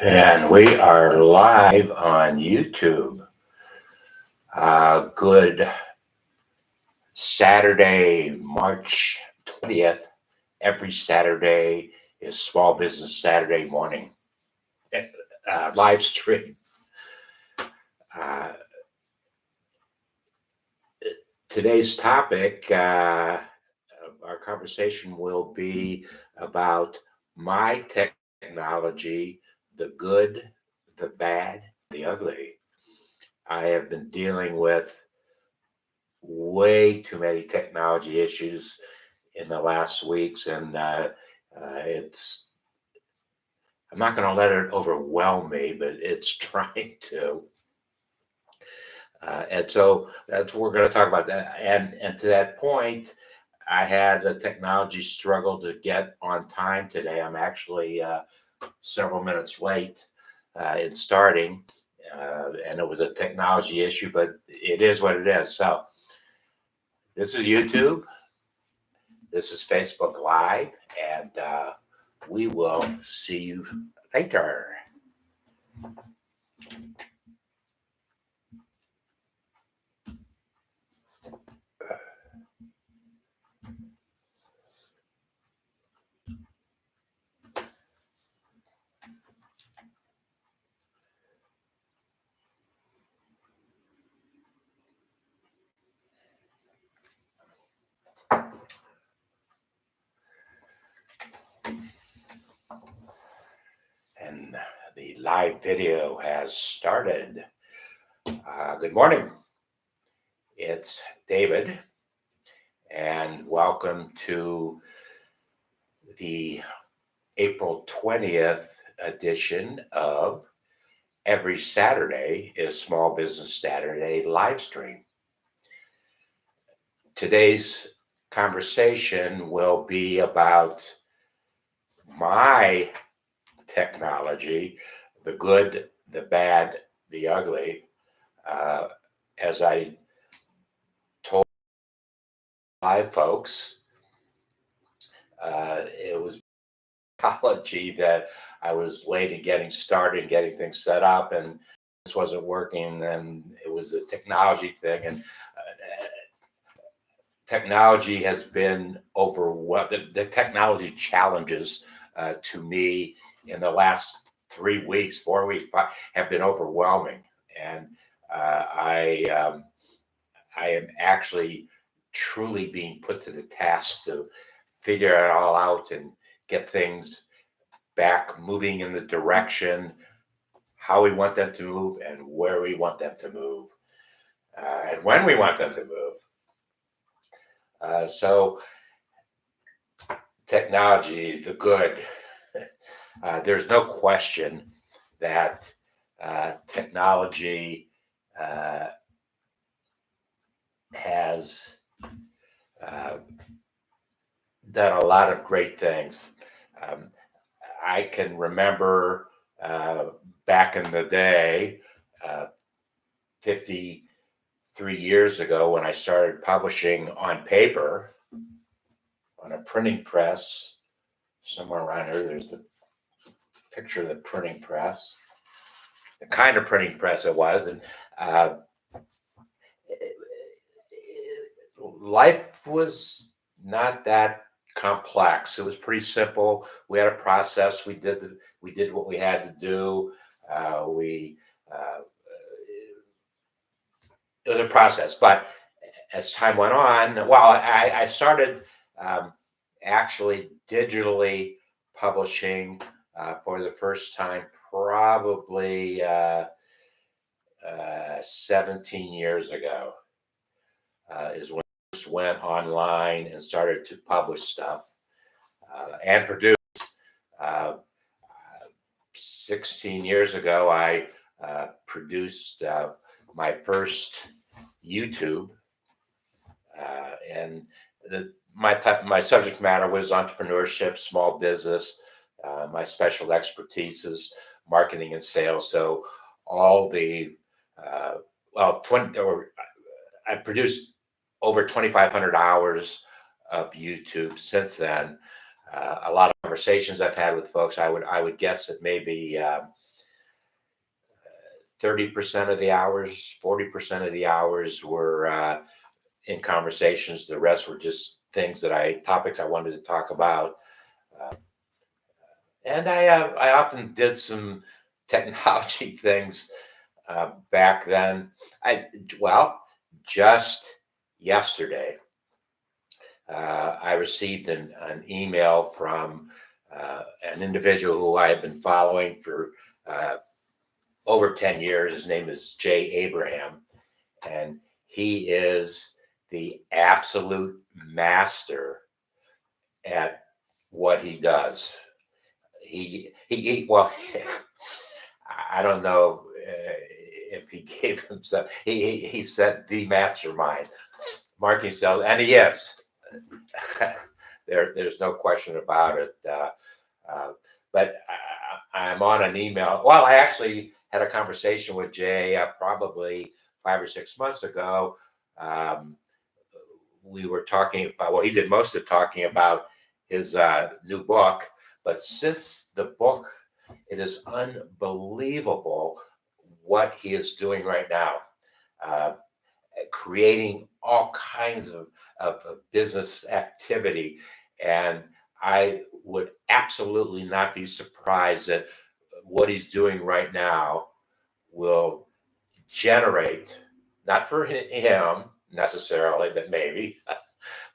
And we are live on YouTube. Good Saturday, March 20th. Every Saturday is Small Business Saturday morning live stream. Uh, Today's topic, our conversation will be about my technology, the good, the bad, the ugly. I have been dealing with way too many technology issues in the last weeks, and it's I'm not going to let it overwhelm me, but it's trying to. And so that's what we're going to talk about. That. And to that point, I had a technology struggle to get on time today. I'm actually several minutes late in starting, and it was a technology issue, but it is what it is. So this is YouTube. This is Facebook Live, and we will see you later. And the live video has started. Good morning. It's David, and welcome to the April 20th edition of Every Saturday is Small Business Saturday live stream. Today's conversation will be about my technology, the good, the bad, the ugly. As I told live folks, it was apology that I was late in getting started, getting things set up, and this wasn't working. And it was a technology thing, and technology has been overwhelmed. The technology challenges to me in the last 3 weeks, 4 weeks, have been overwhelming, and I am actually truly being put to the task to figure it all out and get things back moving in the direction how we want them to move and where we want them to move and when we want them to move. So technology, the good, there's no question that technology has done a lot of great things. Um, I can remember back in the day, 53 years ago, when I started publishing on paper, on a printing press, somewhere around here, there's the picture of the printing press, the kind of printing press it was. And life was not that complex. It was pretty simple. We had a process. We did what we had to do. It was a process. But as time went on, well, I started actually digitally publishing for the first time, probably 17 years ago, is when I first went online and started to publish stuff and produce. Uh, 16 years ago, I produced my first YouTube, and my subject matter was entrepreneurship, small business. My special expertise is marketing and sales. So all the I produced over 2,500 hours of YouTube since then. A lot of conversations I've had with folks, I would guess that maybe 30% of the hours, 40% of the hours were in conversations. The rest were just topics I wanted to talk about. Uh, and I often did some technology things back then. Well, just yesterday, I received an email from an individual who I have been following for uh, over 10 years. His name is Jay Abraham, and he is the absolute master at what he does. Well, I don't know if he gave himself, he said the mastermind, marketing sales, and he is. There's no question about it. Uh, but I'm on an email. Well, I actually had a conversation with Jay probably 5 or 6 months ago. Um, we were talking about, well, he did most of talking about his new book. But since the book, it is unbelievable what he is doing right now. Uh, Creating all kinds of business activity. And I would absolutely not be surprised that what he's doing right now will generate, not for him necessarily, but maybe,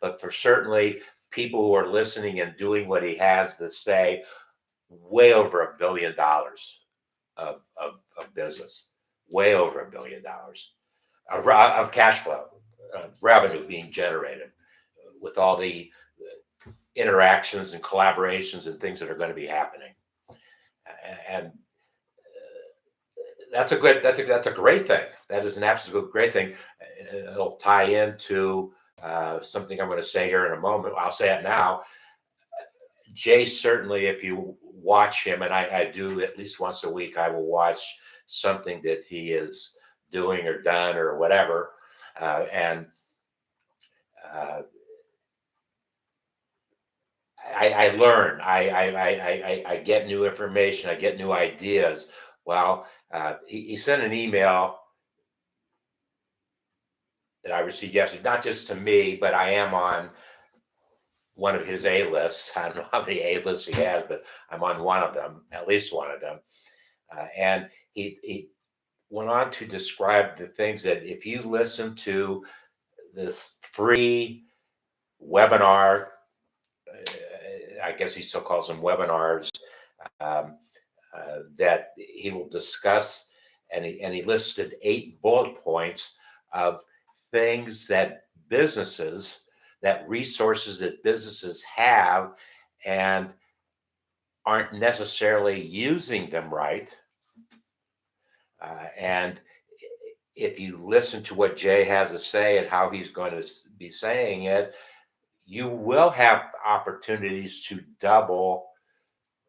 but for certainly people who are listening and doing what he has to say, way over $1 billion of business, way over $1 billion of cash flow, revenue being generated with all the interactions and collaborations and things that are going to be happening. And that's a great thing. That is an absolute great thing. It'll tie into something I'm going to say here in a moment. I'll say it now. Jay, certainly, if you watch him, and I do at least once a week, I will watch something that he is doing or done or whatever. And I learn. I get new information. I get new ideas. Well, he sent an email that I received yesterday, not just to me, but I am on one of his A lists. I don't know how many A lists he has, but I'm on one of them, at least one of them. And he went on to describe the things that if you listen to this free webinar, I guess he still calls them webinars, um, that he will discuss, and he listed 8 bullet points of things that resources that businesses have and aren't necessarily using them right. And if you listen to what Jay has to say and how he's going to be saying it, you will have opportunities to double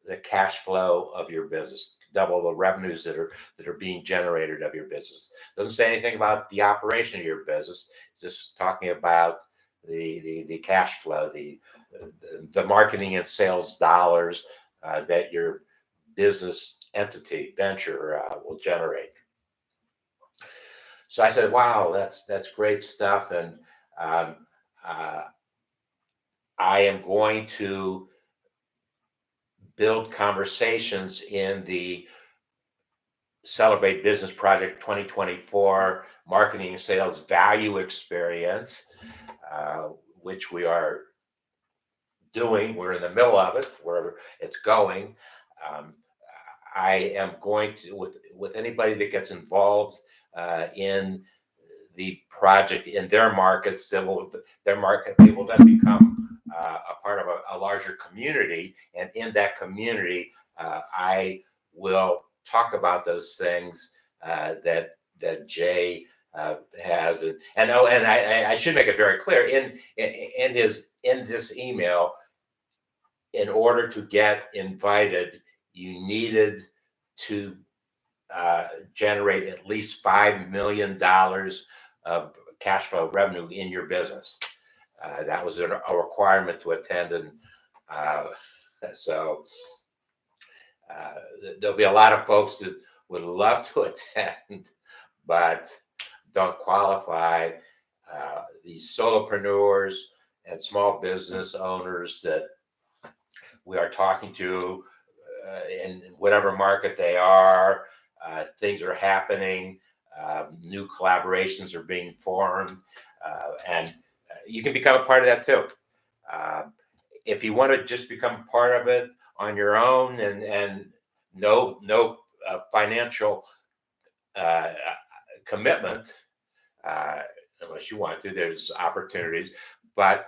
the cash flow of your business, double the revenues that are being generated of your business. Doesn't say anything about the operation of your business. It's just talking about the cash flow, the marketing and sales dollars that your business entity venture will generate. So I said, "Wow, that's great stuff," and uh, I am going to build conversations in the Celebrate Business Project 2024 Marketing and Sales Value Experience, which we are doing. We're in the middle of it, where it's going. Um, I am going to, with anybody that gets involved in the project in their markets, they will then become a part of a larger community, and in that community, I will talk about those things that Jay has, and I should make it very clear in this email. In order to get invited, you needed to generate at least $5 million of cash flow revenue in your business. That was a requirement to attend, and so there'll be a lot of folks that would love to attend, but don't qualify. These solopreneurs and small business owners that we are talking to in whatever market they are, things are happening, new collaborations are being formed, and you can become a part of that too. Uh, if you want to just become part of it on your own and no financial uh, commitment, uh, unless you want to, there's opportunities, but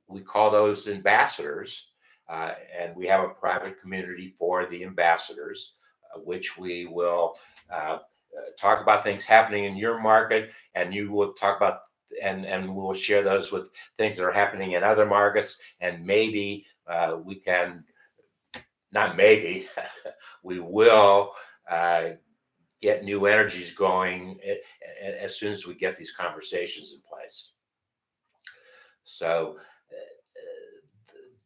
we call those ambassadors, and we have a private community for the ambassadors, which we will talk about things happening in your market, and you will talk about and we'll share those with things that are happening in other markets, and maybe we can, not maybe, we will uh, get new energies going as soon as we get these conversations in place. So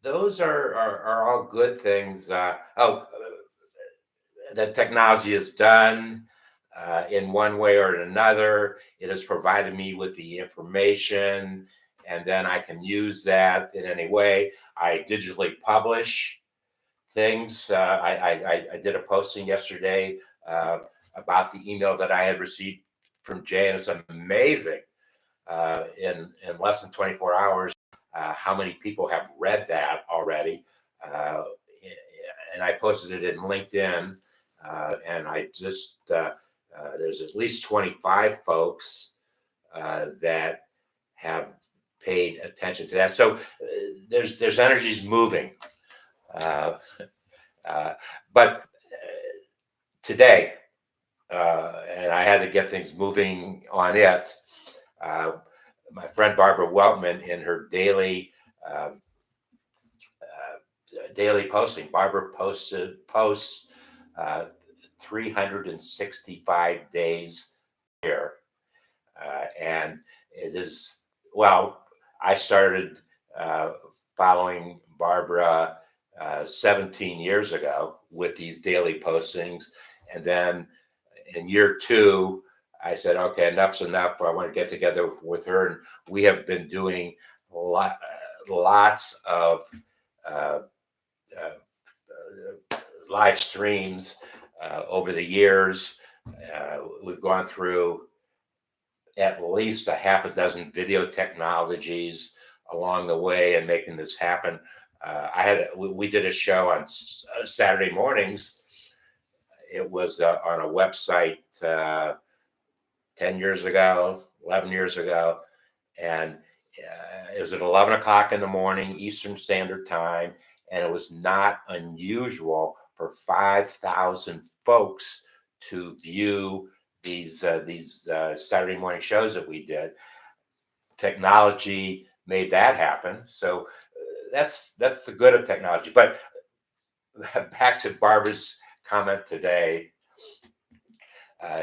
those are all good things. That technology is done in one way or another. It has provided me with the information, and then I can use that in any way. I digitally publish things. I did a posting yesterday about the email that I had received from Jay, and it's amazing in less than 24 hours how many people have read that already. Uh, and I posted it in LinkedIn, and I just there's at least 25 folks that have paid attention to that. So there's energies moving, uh, uh, but today, and I had to get things moving on it. Uh, my friend Barbara Weltman, in her um, daily posting, Barbara posts uh, 365 days a year, and it is, well, I started uh, following Barbara 17 years ago with these daily postings, and then in year two, I said, okay, enough's enough. I want to get together with her, and we have been doing lots of uh, live streams over the years. We've gone through at least a half a dozen video technologies along the way and making this happen. We did a show on Saturday mornings. It was on a website 10 years ago, 11 years ago, and it was at 11 o'clock in the morning Eastern Standard Time, and it was not unusual for 5,000 folks to view these Saturday morning shows that we did. Technology made that happen, so that's the good of technology. But back to Barbara's comment today,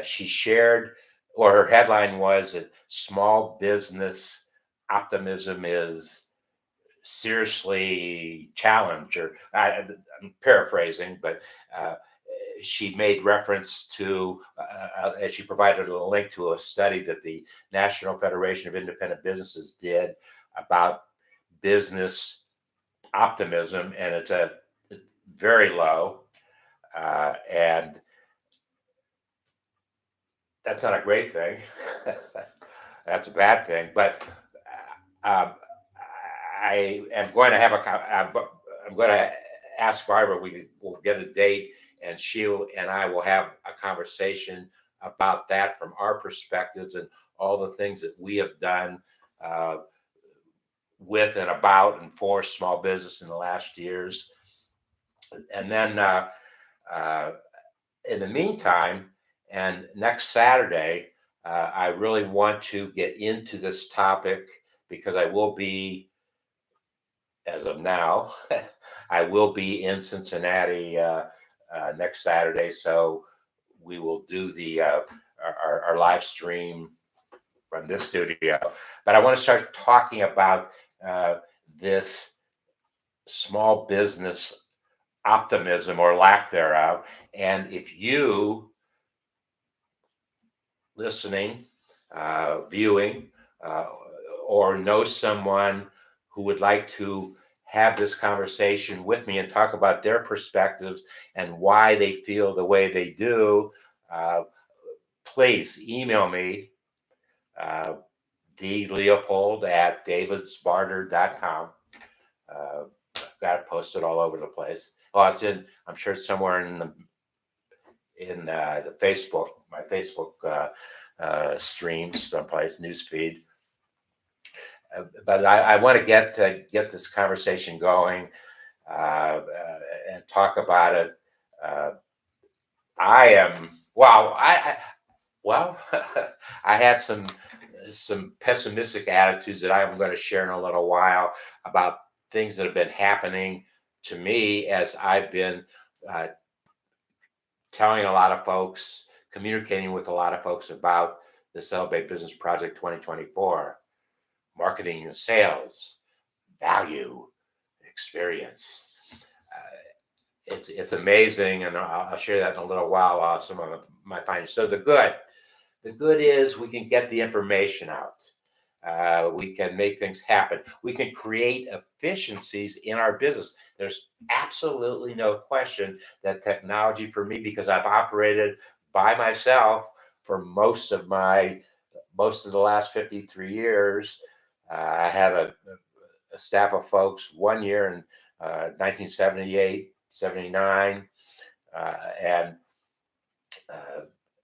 she shared, or her headline was that small business optimism is seriously challenged, or I'm paraphrasing, but uh, she made reference to, as she provided a link to a study that the National Federation of Independent Businesses did about business optimism, and it's very low, and that's not a great thing. That's a bad thing. But um, I am going to have I'm going to ask Barbara. We will get a date, and she and I will have a conversation about that from our perspectives and all the things that we have done uh, with and about and for small business in the last years. And then uh, in the meantime, and next Saturday, I really want to get into this topic because I will be, as of now, I will be in Cincinnati next Saturday. So we will do our live stream from this studio. But I want to start talking about this small business optimism or lack thereof. And if you listening, viewing, uh, or know someone who would like to have this conversation with me and talk about their perspectives and why they feel the way they do, uh, please email me, uh, dleopold@davidsbarter.com. I've got it posted all over the place. Oh, I'm sure it's somewhere in the Facebook, my Facebook streams, someplace, newsfeed. But I want to get this conversation going and talk about it. Uh, I am well. I had some pessimistic attitudes that I'm going to share in a little while about things that have been happening to me as I've been uh, telling a lot of folks, communicating with a lot of folks about the Celebrate Business Project 2024, marketing and sales, value, experience. It's amazing, and I'll share that in a little while. Some of my findings. So the good is we can get the information out. We can make things happen. We can create efficiencies in our business. There's absolutely no question that technology for me, because I've operated by myself for most of the last 53 years. I had a staff of folks 1 year in 1978, 79, and uh,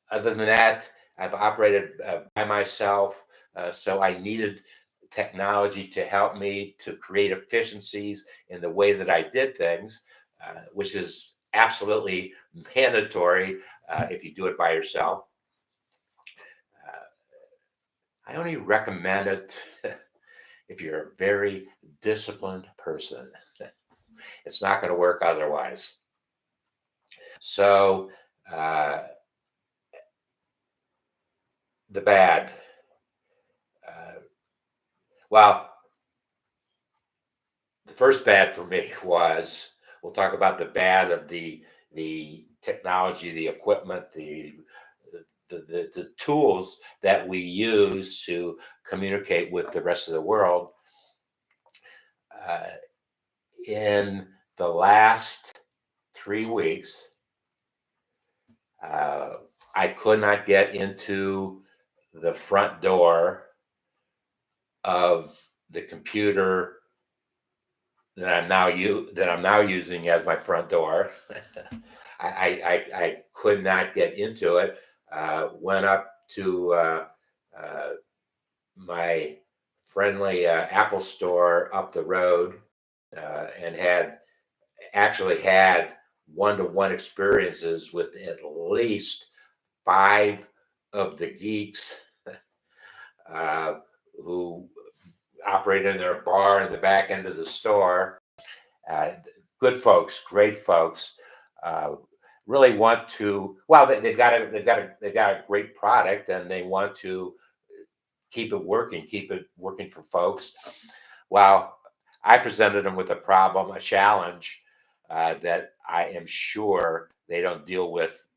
other than that, I've operated by myself, so I needed technology to help me to create efficiencies in the way that I did things, which is absolutely mandatory if you do it by yourself. I only recommend it if you're a very disciplined person. It's not going to work otherwise. So, uh, the bad. Uh, well, the first bad for me was, we'll talk about the bad of the technology, the equipment, the tools that we use to communicate with the rest of the world. Uh, in the last 3 weeks, uh, I could not get into the front door of the computer that I'm now using as my front door. I could not get into it. Went up to uh, my friendly Apple store up the road and had one-to-one experiences with at least 5 of the geeks uh, who operate in their bar in the back end of the store. Uh, Good folks, great folks. Uh, Really want to. Well, they've got a great product, and they want to keep it working for folks. Well, I presented them with a problem, a challenge that I am sure they don't deal with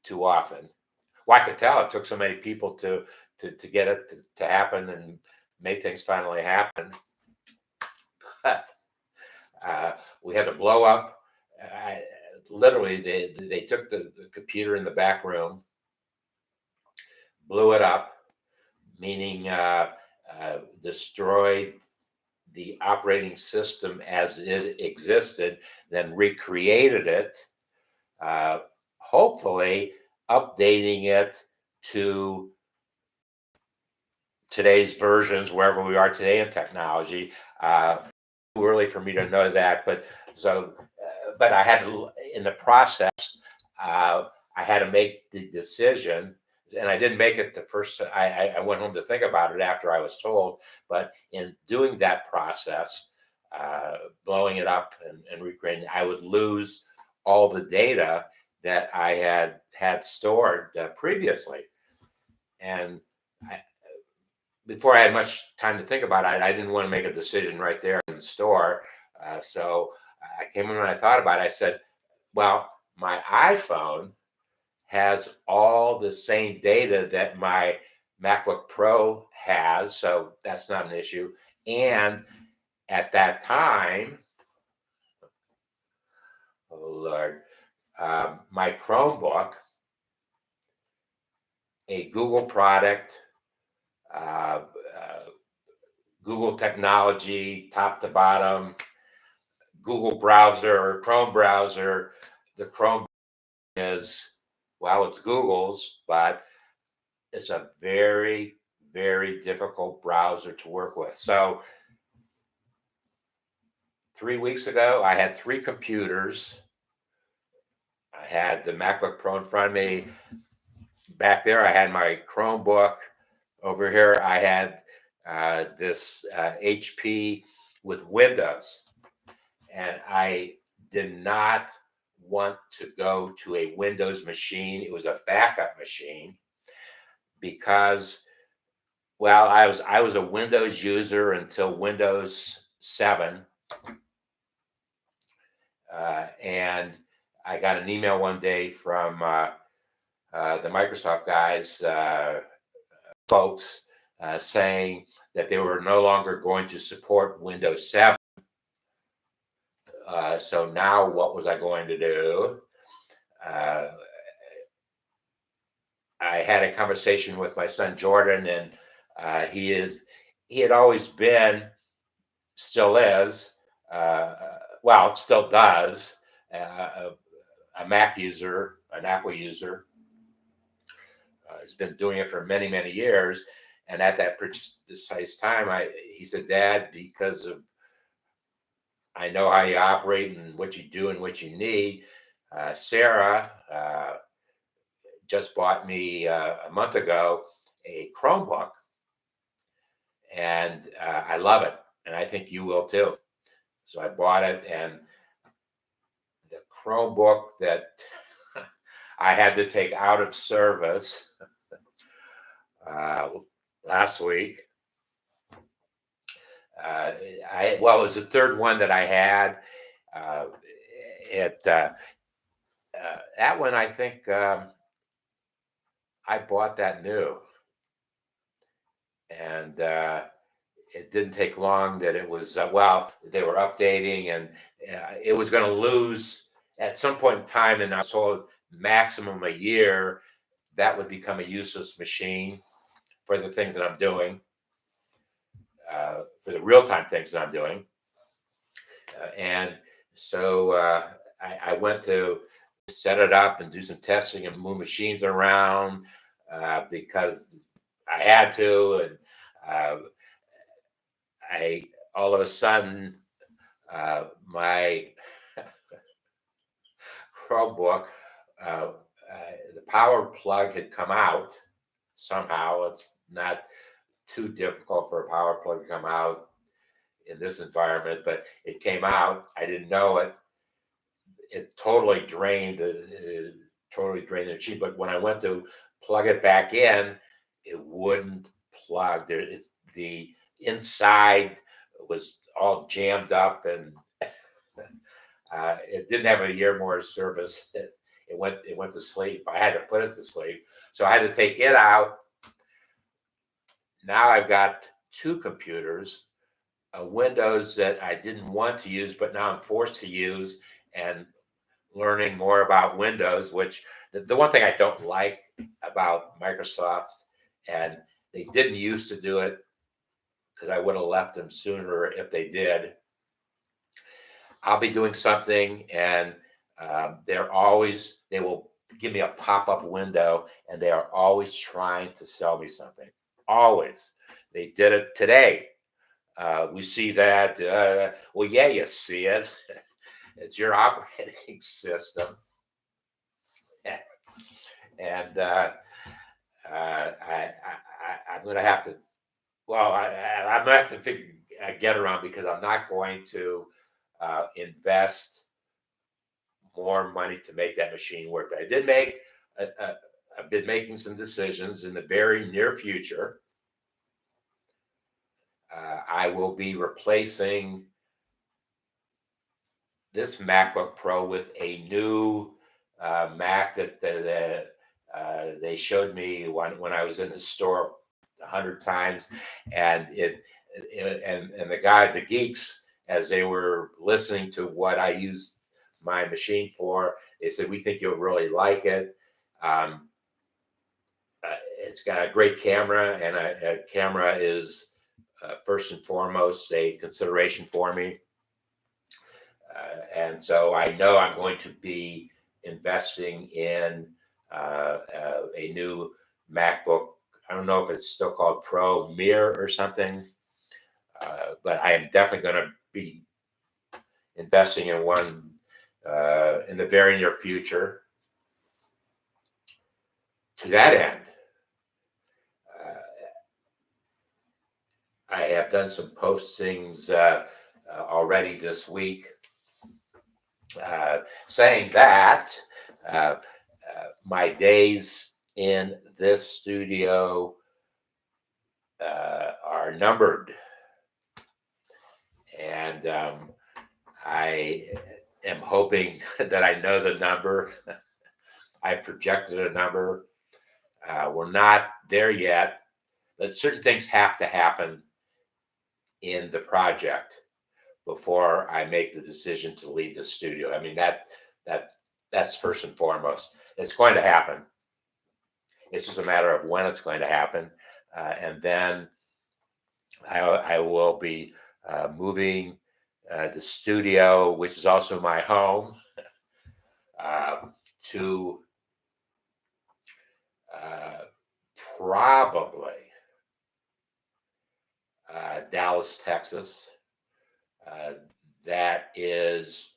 too often. Well, I could tell it took so many people to get it to happen and make things finally happen. But we had to blow up. I, Literally, they took the computer in the back room, blew it up, meaning destroyed the operating system as it existed, then recreated it, uh, hopefully updating it to today's versions, wherever we are today in technology. Too early for me to know that, but I had to, in the process, I had to make the decision, and I didn't make it the first. I went home to think about it after I was told, but in doing that process, blowing it up and recreating, I would lose all the data that I had stored previously, and I, before I had much time to think about it, I didn't want to make a decision right there in the store. So I came in, when I thought about it, I said, well, my iPhone has all the same data that my MacBook Pro has, so that's not an issue. And at that time, oh Lord, my Chromebook, a Google product, uh, uh, Google technology, top to bottom, Google browser, Chrome browser. The Chrome is, well, it's Google's, but it's a very, very difficult browser to work with. So 3 weeks ago, I had three computers. I had the MacBook Pro in front of me. Back there, I had my Chromebook. Over here, I had this HP with Windows. And I did not want to go to a Windows machine. It was a backup machine because, well, I was a Windows user until Windows 7, and I got an email one day from the Microsoft guys, folks, saying that they were no longer going to support Windows 7. So now, what was I going to do? Uh, I had a conversation with my son Jordan, and he had always been, still is, well, still does, uh, a Mac user, an Apple user. He's been doing it for many, many years. And at that precise time, he said, Dad, because of I know how you operate and what you do and what you need. Sarah just bought me a month ago a Chromebook, and I love it, and I think you will too. So I bought it, and the Chromebook that I had to take out of service uh, last week. It was the third one that I had. Uh, that one, I think I bought that new, and it didn't take long that it was well. They were updating, and it was going to lose at some point in time. And I was told maximum a year that would become a useless machine for the things that I'm doing, for the real time things that I'm doing. And so I went to set it up and do some testing and move machines around because I had to. And I all of a sudden my Chromebook, the power plug had come out somehow. It's not too difficult for a power plug to come out in this environment, but it came out. I didn't know it. It totally drained the machine. But when I went to plug it back in, it wouldn't plug. It's the inside was all jammed up, and it didn't have a year more service. It went to sleep. I had to put it to sleep, so I had to take it out. Now I've got two computers, a Windows that I didn't want to use, but now I'm forced to use, and learning more about Windows. Which the one thing I don't like about Microsoft, and they didn't used to do it because I would have left them sooner if they did. I'll be doing something, and they will give me a pop-up window, and they are always trying to sell me something. Always. They did it today. We see that. Well, yeah, you see it. It's your operating system, and I'm going to have to. Well, I'm going to have to get around, because I'm not going to invest more money to make that machine work. But I did make. I've been making some decisions in the very near future. I will be replacing this MacBook Pro with a new Mac that They showed me when I was in the store 100 times, and and the geeks, as they were listening to what I used my machine for, they said, "We think you'll really like it. Um, it's got a great camera, and a camera is first and foremost a consideration for me." And so I know I'm going to be investing in a new MacBook. I don't know if it's still called Pro Mirror or something, but I am definitely going to be investing in one in the very near future. To that end, I have done some postings already this week saying that uh, my days in this studio are numbered, and I am hoping that I know the number. I've projected a number. We're not there yet, but certain things have to happen in the project before I make the decision to leave the studio. I mean that that's first and foremost. It's going to happen. It's just a matter of when it's going to happen, and then I will be moving the studio, which is also my home, uh, to uh, probably Dallas, Texas. Uh, that is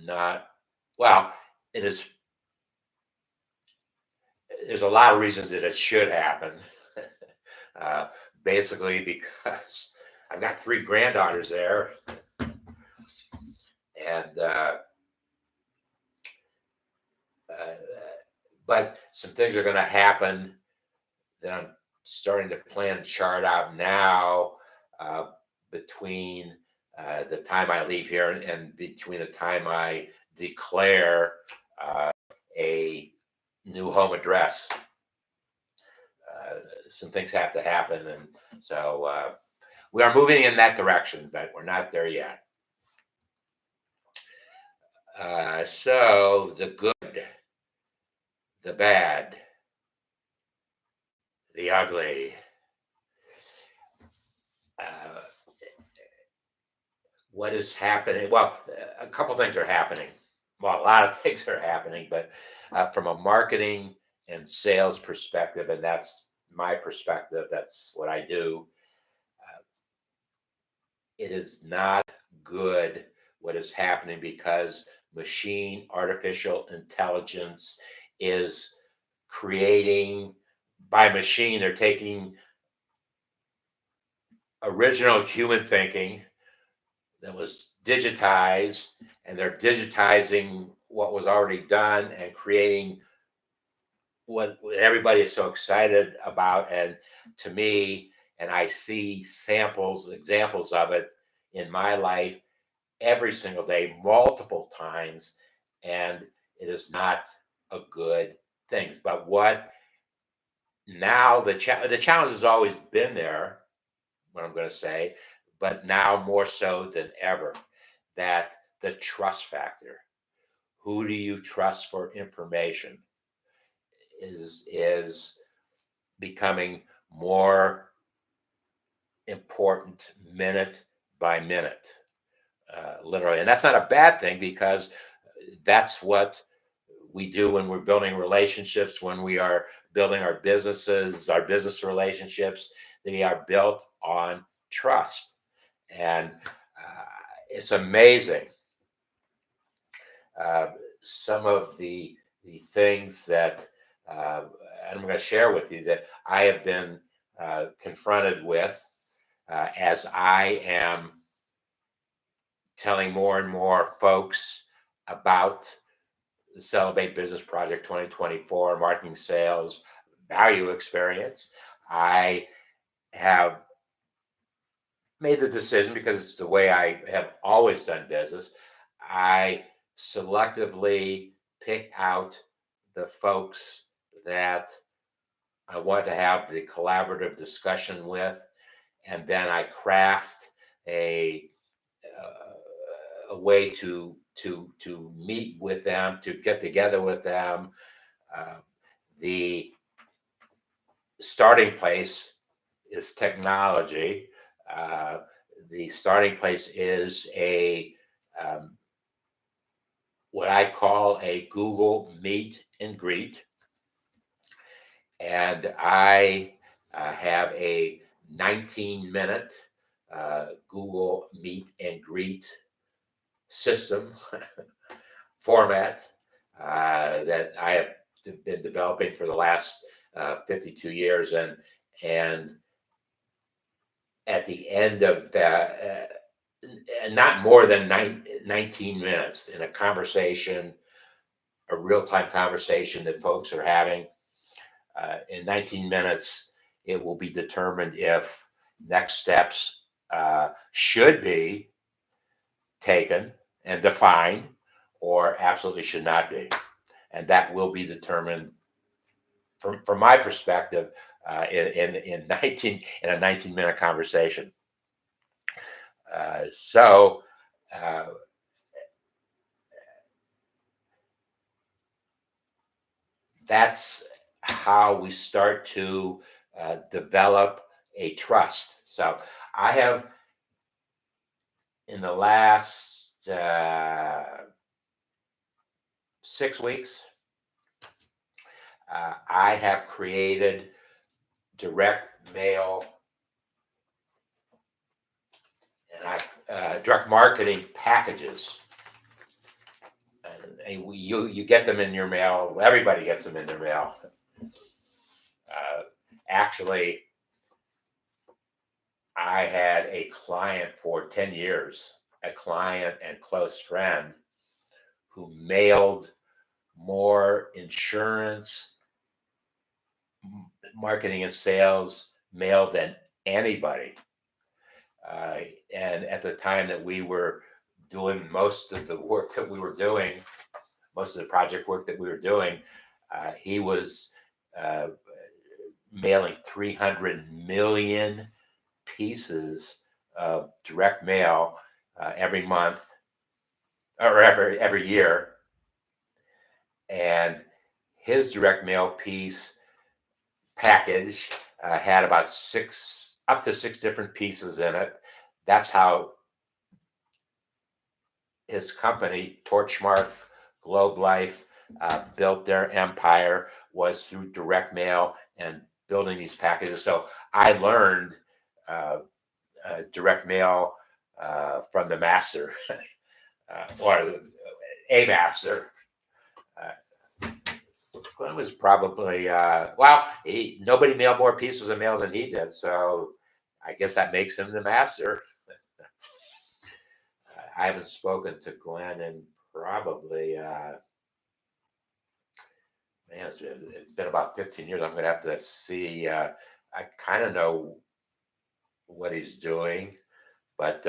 not, well, it is, there's a lot of reasons that it should happen. uh, Basically, because I've got three granddaughters there, and uh, but some things are going to happen that I'm starting to plan and chart out now, uh, between the time I leave here and between the time I declare uh, a new home address. Some things have to happen, and so we are moving in that direction, but we're not there yet. So the good, the bad, the ugly. Uh, what is happening? Well, a couple things are happening. Well, a lot of things are happening, but from a marketing and sales perspective, and that's my perspective, that's what I do. It is not good what is happening because artificial intelligence is creating, by machine, they're taking original human thinking that was digitized, and they're digitizing what was already done and creating what everybody is so excited about. And to me, and I see examples of it in my life every single day, multiple times, and it is not a good thing. But what now the challenge has always been there, what I'm going to say, but now more so than ever, that the trust factor. Who do you trust for information is becoming more important minute by minute, literally. And that's not a bad thing because that's what we do when we're building relationships, when we are building our businesses, our business relationships. They are built on trust. And it's amazing, uh, some of the things that I'm going to share with you that I have been confronted with as I am telling more and more folks about the Celebrate Business Project 2024 marketing, sales, value experience. I have made the decision, because it's the way I have always done business. I selectively pick out the folks that I want to have the collaborative discussion with, and then I craft a way to meet with them, to get together with them. Uh, the starting place is technology. Uh, the starting place is a what I call a Google Meet and Greet, and I have a 19-minute Google Meet and Greet system format that I have been developing for the last 52 years, and at the end of that, not more than 19 minutes in a conversation, a real-time conversation that folks are having. In 19 minutes, it will be determined if next steps should be taken and defined or absolutely should not be. And that will be determined from my perspective in 19 in a 19-minute conversation. So that's how we start to develop a trust. So I have, in the last 6 weeks, I have created direct mail and direct marketing packages. And you get them in your mail. Everybody gets them in their mail. Actually, I had a client for 10 years, a client and close friend, who mailed more insurance, marketing and sales mail than anybody. And at the time that we were doing most of the work that we were doing, most of the project work that we were doing, he was uh, mailing 300 million pieces of direct mail every month or every year. And his direct mail piece package had about up to six different pieces in it. That's how his company, Torchmark Globe Life, built their empire, was through direct mail and building these packages. So I learned direct mail from the master or a master. Glenn was probably nobody mailed more pieces of mail than he did, so I guess that makes him the master. I haven't spoken to Glenn in probably it's been about 15 years. I'm going to have to see. I kind of know what he's doing, but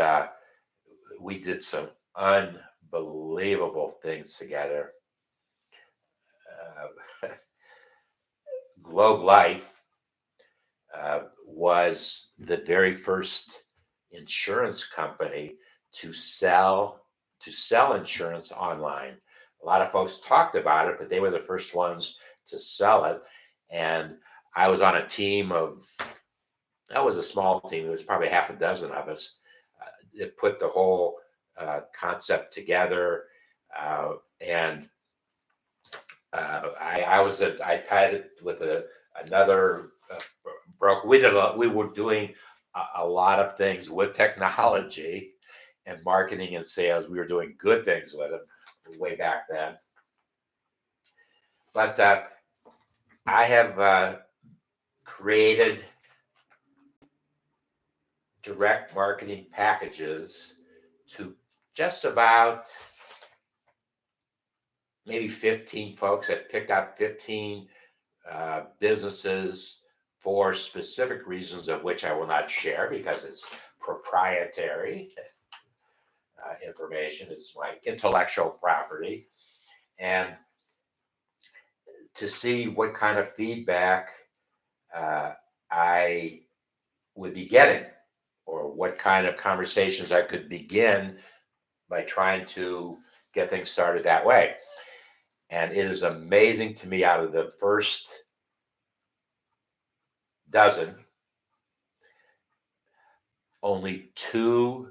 we did some unbelievable things together. Globe Life was the very first insurance company to sell insurance online. A lot of folks talked about it, but they were the first ones to sell it. And I was on a team of, that was a small team. It was probably half a dozen of us that put the whole concept together. And I tied it with another broker. We were doing a lot of things with technology and marketing and sales. We were doing good things with it way back then. But I have created direct marketing packages to just about maybe 15 folks. I picked out 15 businesses for specific reasons of which I will not share because it's proprietary information. It's my intellectual property. And to see what kind of feedback uh, I would be getting, or what kind of conversations I could begin by trying to get things started that way. And it is amazing to me, out of the first dozen, only two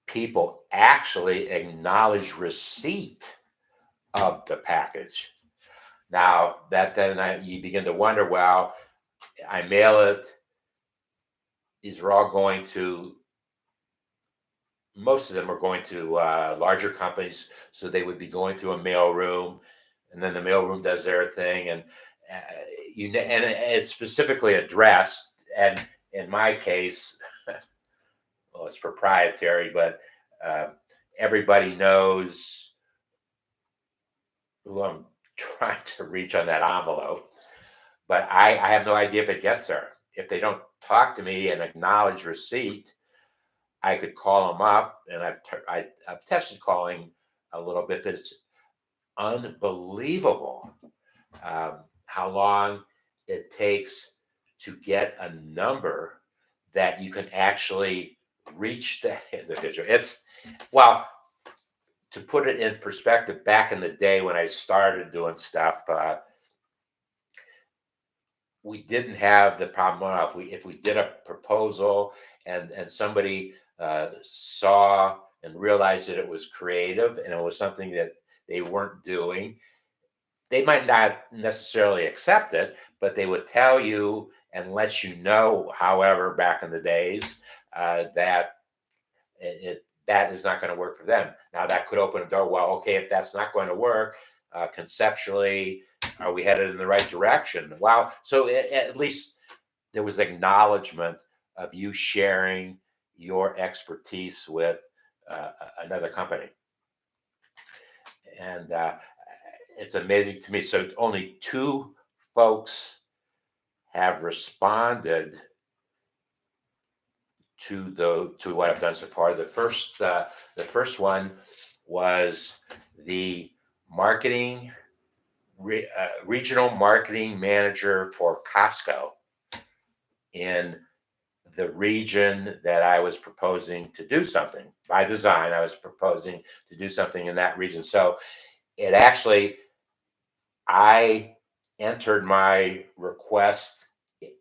people actually acknowledge receipt of the package. Now that then you begin to wonder, well, I mail it. These are all going to, most of them are going to larger companies, so they would be going through a mail room, and then the mail room does their thing, and uh, and it's specifically addressed. And in my case, well, it's proprietary, but uh, everybody knows who I'm trying to reach on that envelope. But I have no idea if it gets there. If they don't talk to me and acknowledge receipt, I could call them up, and I've tested calling a little bit, but it's unbelievable how long it takes to get a number that you can actually reach that individual. It's, well, to put it in perspective, back in the day when I started doing stuff, we didn't have the problem. Well, if we did a proposal, and somebody saw and realized that it was creative and it was something that they weren't doing, they might not necessarily accept it, but they would tell you and let you know, however, back in the days, that that is not going to work for them. Now that could open a door. Well, okay, if that's not going to work, conceptually, are we headed in the right direction? Wow. So at least there was acknowledgement of you sharing your expertise with another company. And it's amazing to me. So only two folks have responded to what I've done so far. The first one was the marketing regional marketing manager for Costco in the region that I was proposing to do something. By design, I was proposing to do something in that region. So it actually, I entered my request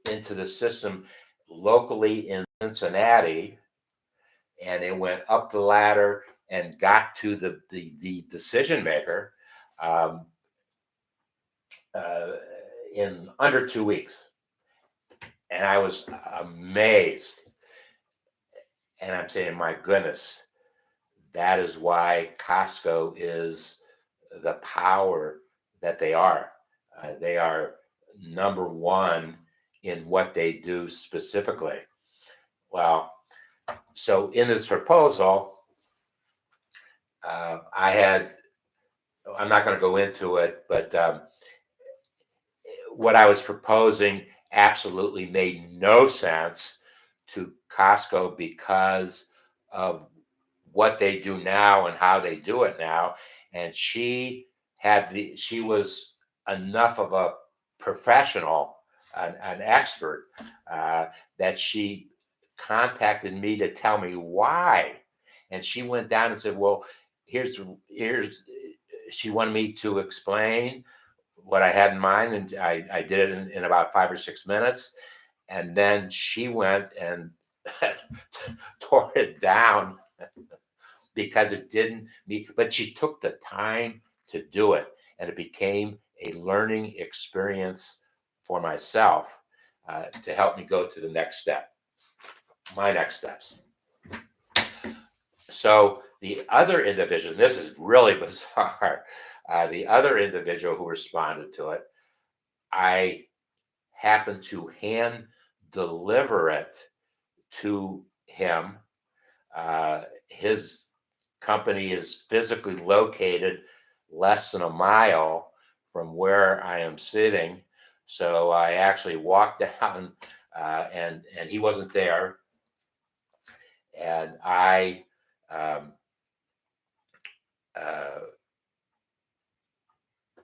into the system locally in Cincinnati, and it went up the ladder and got to the decision maker um, uh, in under 2 weeks. And I was amazed. And I'm saying, my goodness, that is why Costco is the power that they are. They are number one in what they do specifically. Well, so in this proposal, I had, I'm not going to go into it, but what I was proposing absolutely made no sense to Costco because of what they do now and how they do it now. And she was enough of a professional, an expert, uh, that she contacted me to tell me why. And she went down and said, well, here's she wanted me to explain what I had in mind, and I did it in about 5 or 6 minutes. And then she went and tore it down because it didn't meet, but she took the time to do it, and it became a learning experience for myself, to help me go to the next step, my next steps. So the other individual, this is really bizarre, the other individual who responded to it, I happened to hand deliver it to him. His company is physically located less than a mile from where I am sitting. So I actually walked down, and he wasn't there, and um, uh,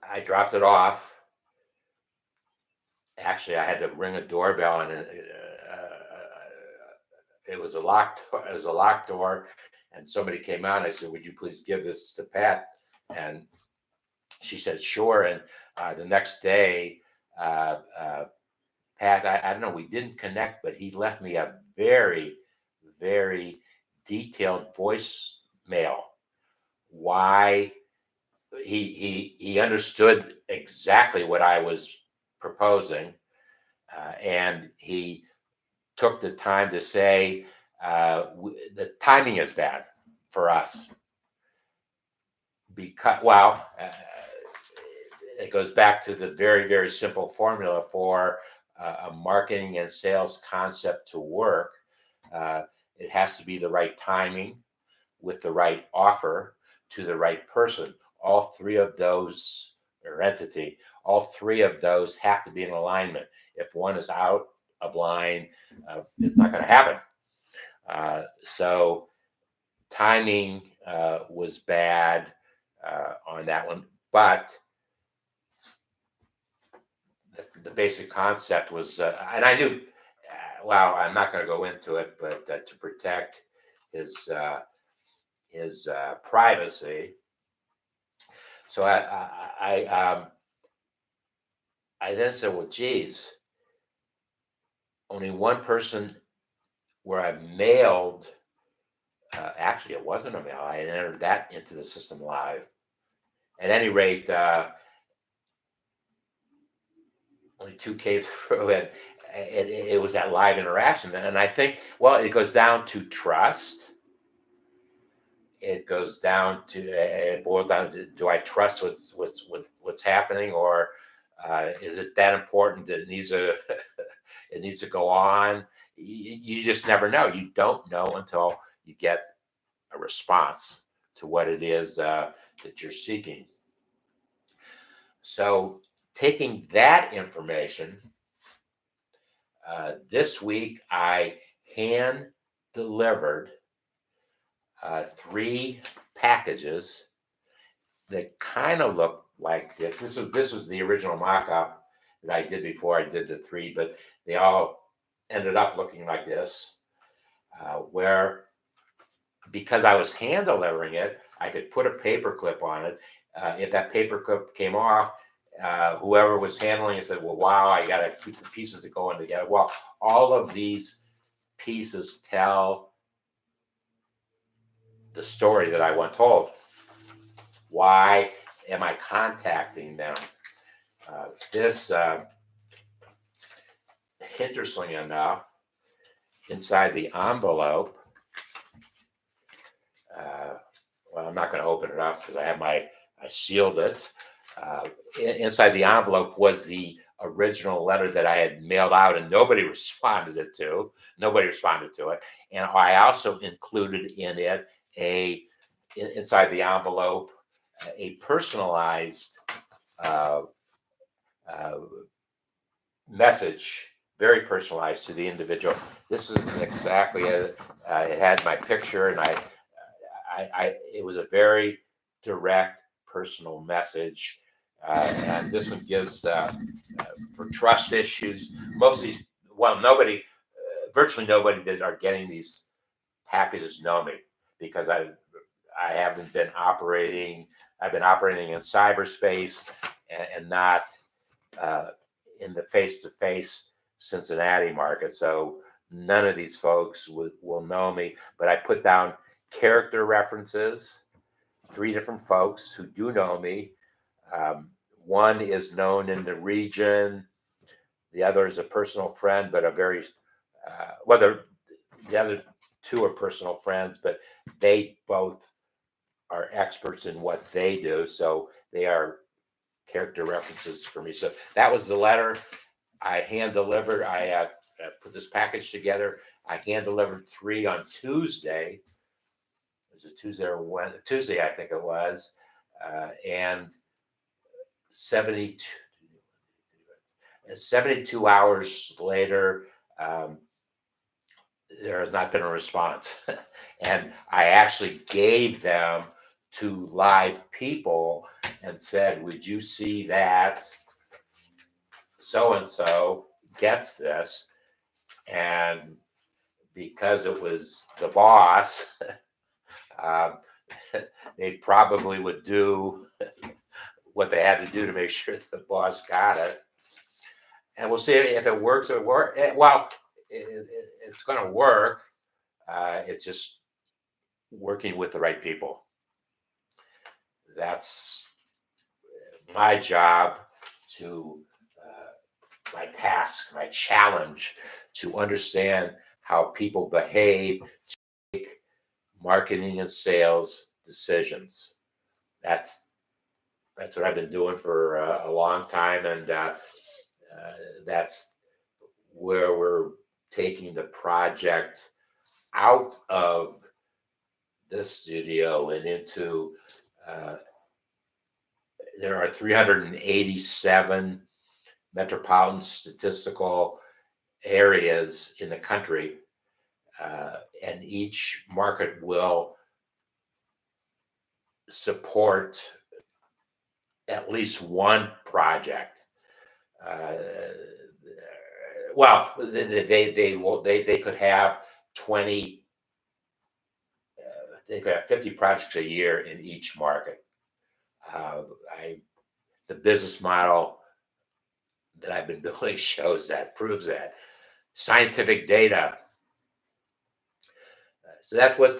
I dropped it off, actually, I had to ring a doorbell, and it was a locked. It was a locked door, and somebody came out. And I said, "Would you please give this to Pat?" And she said, "Sure." And the next day, uh, uh, Pat, I don't know, we didn't connect, but he left me a very, very detailed voicemail. Why he understood exactly what I was proposing, and he took the time to say the timing is bad for us because it goes back to the very, very simple formula for a marketing and sales concept to work. Uh, it has to be the right timing with the right offer to the right person. All three of those, or entity, all three of those have to be in alignment. If one is out of line, it's not going to happen. So timing was bad on that one, but the basic concept was, and I knew, well, I'm not going to go into it, but to protect his privacy. So I then said, well, geez, only one person where I mailed. Actually, it wasn't a mail. I entered that into the system live. At any rate, only two came through, and it was that live interaction. And I think, well, it goes down to trust. It goes down to, it boils down to, do I trust what's happening, or is it that important that it needs to it needs to go on? You just never know. You don't know until you get a response to what it is that you're seeking. So, taking that information, this week I hand delivered 3 packages that kind of look like this. This was the original mock-up that I did before I did the 3, but they all ended up looking like this. Where, because I was hand delivering it, I could put a paper clip on it. If that paper clip came off, whoever was handling it said, "Well, wow, I got to keep the pieces that go in together." Well, all of these pieces tell the story that I want told. Why am I contacting them? This, interestingly enough, inside the envelope, well, I'm not going to open it up because I sealed it. Inside the envelope was the original letter that I had mailed out, and nobody responded to it. And I also included in it inside the envelope a personalized uh, uh, message, very personalized to the individual. This is exactly it. It had my picture, and it was a very direct, personal message. And this one gives for trust issues. Most of these, well, virtually nobody that are getting these packages know me, because I haven't been operating. I've been operating in cyberspace, and not uh, in the face-to-face Cincinnati market. So none of these folks will know me. But I put down character references, 3 different folks who do know me. One is known in the region. The other is a personal friend, but a very well, the other 2 are personal friends, but they both are experts in what they do. So they are character references for me. So that was the letter I hand delivered. I put this package together. I hand delivered 3 on Tuesday. It was a Tuesday or Wednesday? Tuesday, I think it was. And 72 hours later, there has not been a response. And I actually gave them to live people and said, "Would you see that?" so-and-so gets this, and because it was the boss, um, they probably would do what they had to do to make sure the boss got it. And we'll see if it works or work. Well, it's going to work. It's just working with the right people. That's my job to, my task, my challenge to understand how people behave, make marketing and sales decisions. That's what I've been doing for a long time, and that's where we're taking the project out of this studio and into. Uh, there are 387 metropolitan statistical areas in the country, and each market will support at least one project. Uh, well, they could have 20. They could have 50 projects a year in each market. Uh, I the business model that I've been building shows that, proves that. Scientific data. So that's what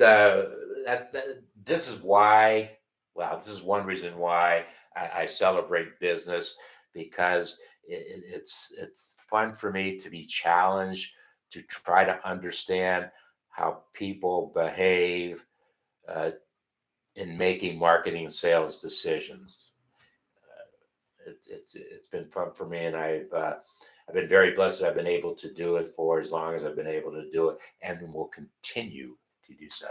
this is why. Well, this is one reason why I celebrate business, because it's fun for me to be challenged to try to understand how people behave uh, in making marketing and sales decisions. It's been fun for me, and I've been very blessed that I've been able to do it for as long as I've been able to do it, and will continue to do so.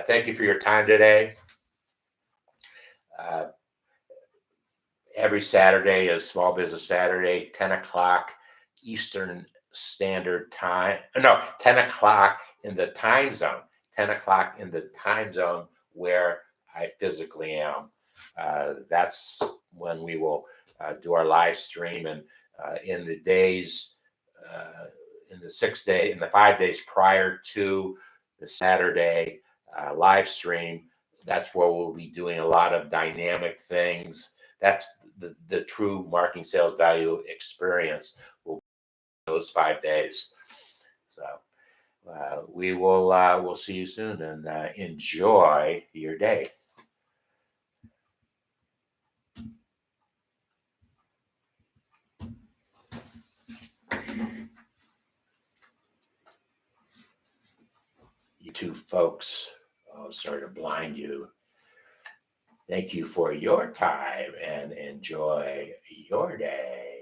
Thank you for your time today. Uh, every Saturday is Small Business Saturday, 10 o'clock Eastern Standard Time. No, 10 o'clock in the time zone. 10 o'clock in the time zone where I physically am. That's when we will do our live stream, and in the days, in the 5 days prior to the Saturday live stream, that's where we'll be doing a lot of dynamic things. That's the true marketing sales value experience will be those 5 days. So we'll see you soon, and enjoy your day. You two folks, sorry to blind you. Thank you for your time, and enjoy your day.